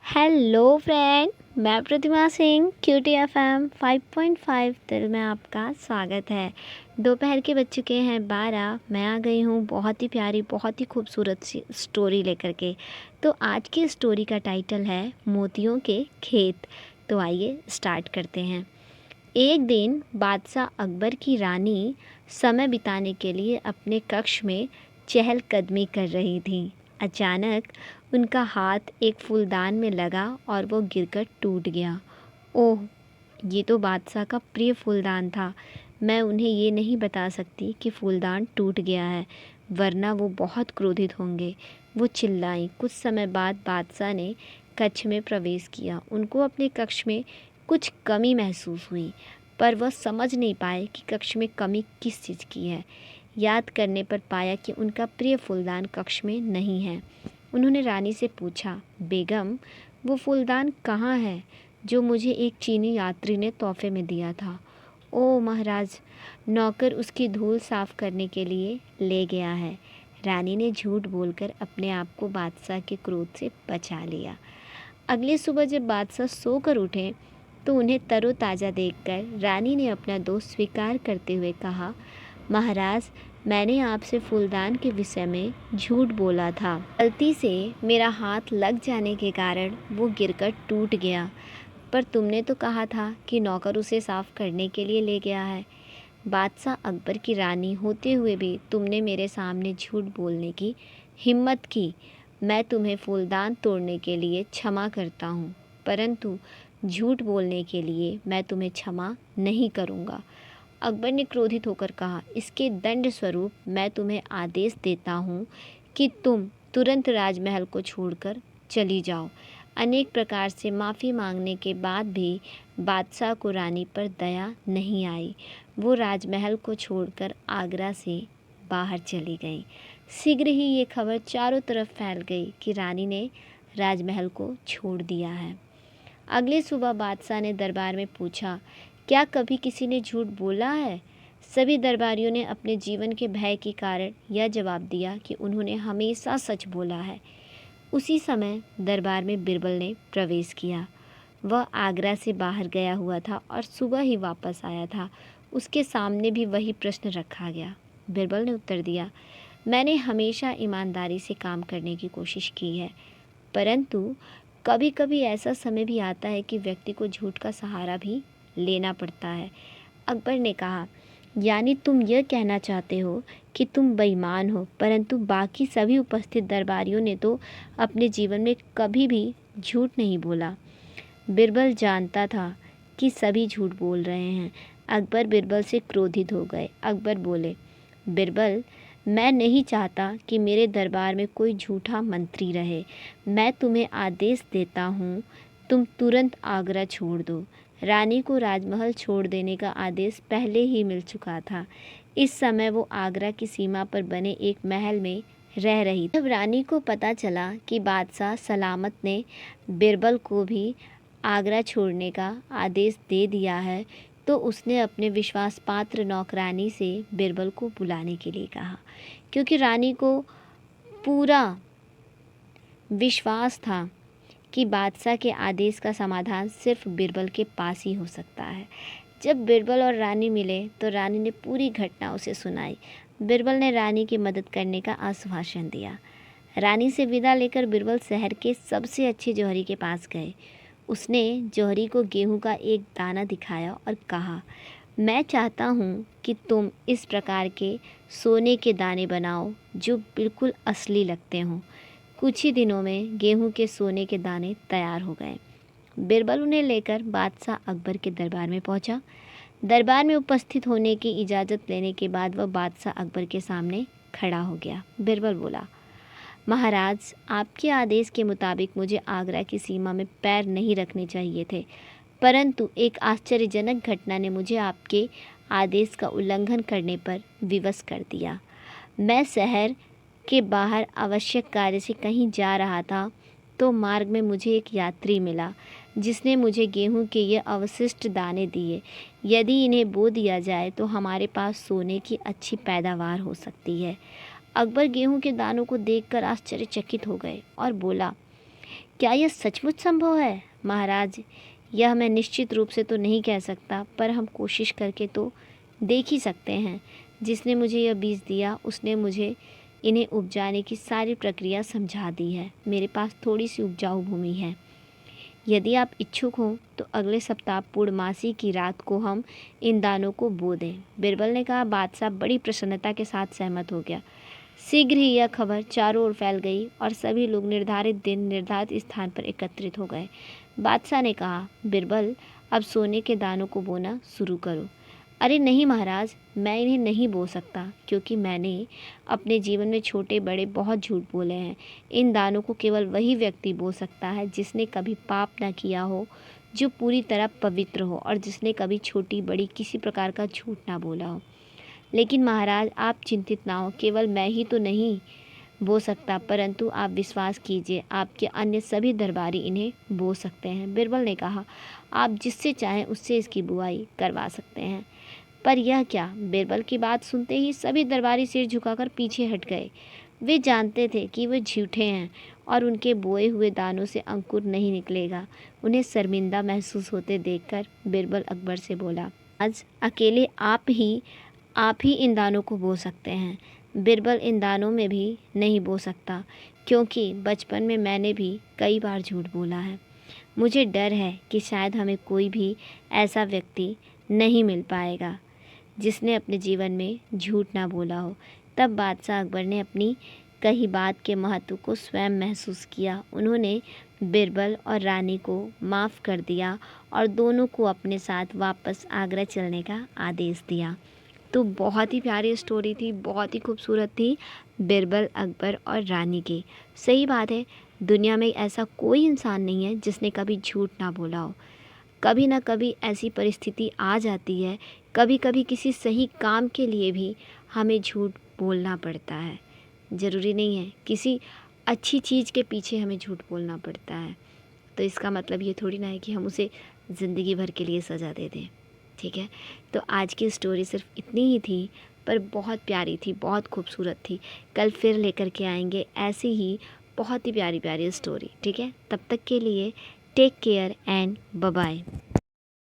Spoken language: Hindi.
हेलो फ्रेंड, मैं प्रतिमा सिंह क्यूटी एफएम 5.5 दिल में आपका स्वागत है। दोपहर के बज चुके हैं 12। मैं आ गई हूँ बहुत ही प्यारी, बहुत ही खूबसूरत सी स्टोरी लेकर के। तो आज की स्टोरी का टाइटल है मोतियों के खेत। तो आइए स्टार्ट करते हैं। एक दिन बादशाह अकबर की रानी समय बिताने के लिए अपने कक्ष में चहलकदमी कर रही थी। अचानक उनका हाथ एक फूलदान में लगा और वो गिरकर टूट गया। ओह! ये तो बादशाह का प्रिय फूलदान था। मैं उन्हें ये नहीं बता सकती कि फूलदान टूट गया है, वरना वो बहुत क्रोधित होंगे। वो चिल्लाईं। कुछ समय बाद बादशाह ने कक्ष में प्रवेश किया। उनको अपने कक्ष में कुछ कमी महसूस हुई, पर वह समझ नहीं पाए कि कक्ष में कमी किस चीज़ की है। याद करने पर पाया कि उनका प्रिय फूलदान कक्ष में नहीं है। उन्होंने रानी से पूछा, बेगम, वो फूलदान कहाँ है जो मुझे एक चीनी यात्री ने तोहफे में दिया था? ओह महाराज, नौकर उसकी धूल साफ करने के लिए ले गया है। रानी ने झूठ बोलकर अपने आप को बादशाह के क्रोध से बचा लिया। अगली सुबह जब बादशाह सोकर उठे तो उन्हें तरोताज़ा देखकर रानी ने अपना दोष स्वीकार करते हुए कहा, महाराज, मैंने आपसे फूलदान के विषय में झूठ बोला था। गलती से मेरा हाथ लग जाने के कारण वो गिरकर टूट गया, पर तुमने तो कहा था कि नौकर उसे साफ करने के लिए ले गया है। बादशाह अकबर की रानी होते हुए भी तुमने मेरे सामने झूठ बोलने की हिम्मत की। मैं तुम्हें फूलदान तोड़ने के लिए क्षमा करता हूँ, परंतु झूठ बोलने के लिए मैं तुम्हें क्षमा नहीं करूँगा। अकबर ने क्रोधित होकर कहा, इसके दंड स्वरूप मैं तुम्हें आदेश देता हूँ कि तुम तुरंत राजमहल को छोड़कर चली जाओ। अनेक प्रकार से माफ़ी मांगने के बाद भी बादशाह को रानी पर दया नहीं आई। वो राजमहल को छोड़कर आगरा से बाहर चली गई। शीघ्र ही ये खबर चारों तरफ फैल गई कि रानी ने राजमहल को छोड़ दिया है। अगली सुबह बादशाह ने दरबार में पूछा, क्या कभी किसी ने झूठ बोला है? सभी दरबारियों ने अपने जीवन के भय के कारण यह जवाब दिया कि उन्होंने हमेशा सच बोला है। उसी समय दरबार में बिरबल ने प्रवेश किया। वह आगरा से बाहर गया हुआ था और सुबह ही वापस आया था। उसके सामने भी वही प्रश्न रखा गया। बिरबल ने उत्तर दिया, मैंने हमेशा ईमानदारी से काम करने की कोशिश की है, परंतु कभी कभी ऐसा समय भी आता है कि व्यक्ति को झूठ का सहारा भी लेना पड़ता है। अकबर ने कहा, यानी तुम यह कहना चाहते हो कि तुम बेईमान हो, परंतु बाकी सभी उपस्थित दरबारियों ने तो अपने जीवन में कभी भी झूठ नहीं बोला। बिरबल जानता था कि सभी झूठ बोल रहे हैं। अकबर बिरबल से क्रोधित हो गए। अकबर बोले, बिरबल, मैं नहीं चाहता कि मेरे दरबार में कोई झूठा मंत्री रहे। मैं तुम्हें आदेश देता हूँ, तुम तुरंत आगरा छोड़ दो। रानी को राजमहल छोड़ देने का आदेश पहले ही मिल चुका था। इस समय वो आगरा की सीमा पर बने एक महल में रह रही। जब रानी को पता चला कि बादशाह सलामत ने बिरबल को भी आगरा छोड़ने का आदेश दे दिया है, तो उसने अपने विश्वास पात्र नौकरानी से बिरबल को बुलाने के लिए कहा, क्योंकि रानी को पूरा विश्वास था कि बादशाह के आदेश का समाधान सिर्फ बिरबल के पास ही हो सकता है। जब बिरबल और रानी मिले तो रानी ने पूरी घटना उसे सुनाई। बिरबल ने रानी की मदद करने का आश्वासन दिया। रानी से विदा लेकर बिरबल शहर के सबसे अच्छे जौहरी के पास गए। उसने जौहरी को गेहूं का एक दाना दिखाया और कहा, मैं चाहता हूँ कि तुम इस प्रकार के सोने के दाने बनाओ जो बिल्कुल असली लगते हों। कुछ ही दिनों में गेहूं के सोने के दाने तैयार हो गए। बिरबल उन्हें लेकर बादशाह अकबर के दरबार में पहुंचा। दरबार में उपस्थित होने की इजाज़त लेने के बाद वह बादशाह अकबर के सामने खड़ा हो गया। बिरबल बोला, महाराज, आपके आदेश के मुताबिक मुझे आगरा की सीमा में पैर नहीं रखने चाहिए थे, परंतु एक आश्चर्यजनक घटना ने मुझे आपके आदेश का उल्लंघन करने पर विवश कर दिया। मैं शहर के बाहर आवश्यक कार्य से कहीं जा रहा था तो मार्ग में मुझे एक यात्री मिला जिसने मुझे गेहूं के ये अवशिष्ट दाने दिए। यदि इन्हें बो दिया जाए तो हमारे पास सोने की अच्छी पैदावार हो सकती है। अकबर गेहूं के दानों को देखकर आश्चर्यचकित हो गए और बोला, क्या यह सचमुच संभव है महाराज? यह मैं निश्चित रूप से तो नहीं कह सकता, पर हम कोशिश करके तो देख ही सकते हैं। जिसने मुझे यह बीज दिया उसने मुझे इन्हें उपजाने की सारी प्रक्रिया समझा दी है। मेरे पास थोड़ी सी उपजाऊ भूमि है। यदि आप इच्छुक हों तो अगले सप्ताह पूर्णमासी की रात को हम इन दानों को बो दें। बिरबल ने कहा। बादशाह बड़ी प्रसन्नता के साथ सहमत हो गया। शीघ्र ही यह खबर चारों ओर फैल गई और सभी लोग निर्धारित दिन निर्धारित स्थान पर एकत्रित हो गए। बादशाह ने कहा, बिरबल, अब सोने के दानों को बोना शुरू करो। अरे नहीं महाराज, मैं इन्हें नहीं बो सकता, क्योंकि मैंने अपने जीवन में छोटे बड़े बहुत झूठ बोले हैं। इन दानों को केवल वही व्यक्ति बो सकता है जिसने कभी पाप न किया हो, जो पूरी तरह पवित्र हो और जिसने कभी छोटी बड़ी किसी प्रकार का झूठ ना बोला हो। लेकिन महाराज, आप चिंतित ना हो, केवल मैं ही तो नहीं बो सकता, परंतु आप विश्वास कीजिए, आपके अन्य सभी दरबारी इन्हें बो सकते हैं। बिरबल ने कहा, आप जिससे चाहें उससे इसकी बुआई करवा सकते हैं। पर यह क्या? बिरबल की बात सुनते ही सभी दरबारी सिर झुकाकर पीछे हट गए। वे जानते थे कि वे झूठे हैं और उनके बोए हुए दानों से अंकुर नहीं निकलेगा। उन्हें शर्मिंदा महसूस होते देखकर बिरबल अकबर से बोला, आज अकेले आप ही इन दानों को बो सकते हैं। बिरबल इन दानों में भी नहीं बो सकता, क्योंकि बचपन में मैंने भी कई बार झूठ बोला है। मुझे डर है कि शायद हमें कोई भी ऐसा व्यक्ति नहीं मिल पाएगा जिसने अपने जीवन में झूठ ना बोला हो। तब बादशाह अकबर ने अपनी कही बात के महत्व को स्वयं महसूस किया। उन्होंने बिरबल और रानी को माफ़ कर दिया और दोनों को अपने साथ वापस आगरा चलने का आदेश दिया। तो बहुत ही प्यारी स्टोरी थी, बहुत ही खूबसूरत थी, बिरबल, अकबर और रानी की। सही बात है, दुनिया में ऐसा कोई इंसान नहीं है जिसने कभी झूठ ना बोला हो। कभी ना कभी ऐसी परिस्थिति आ जाती है, कभी कभी किसी सही काम के लिए भी हमें झूठ बोलना पड़ता है। ज़रूरी नहीं है किसी अच्छी चीज़ के पीछे हमें झूठ बोलना पड़ता है। तो इसका मतलब ये थोड़ी ना है कि हम उसे ज़िंदगी भर के लिए सज़ा दे दें। ठीक है, तो आज की स्टोरी सिर्फ इतनी ही थी, पर बहुत प्यारी थी, बहुत खूबसूरत थी। कल फिर लेकर के आएंगे ऐसी ही बहुत ही प्यारी प्यारी स्टोरी। ठीक है, तब तक के लिए take care and bye bye.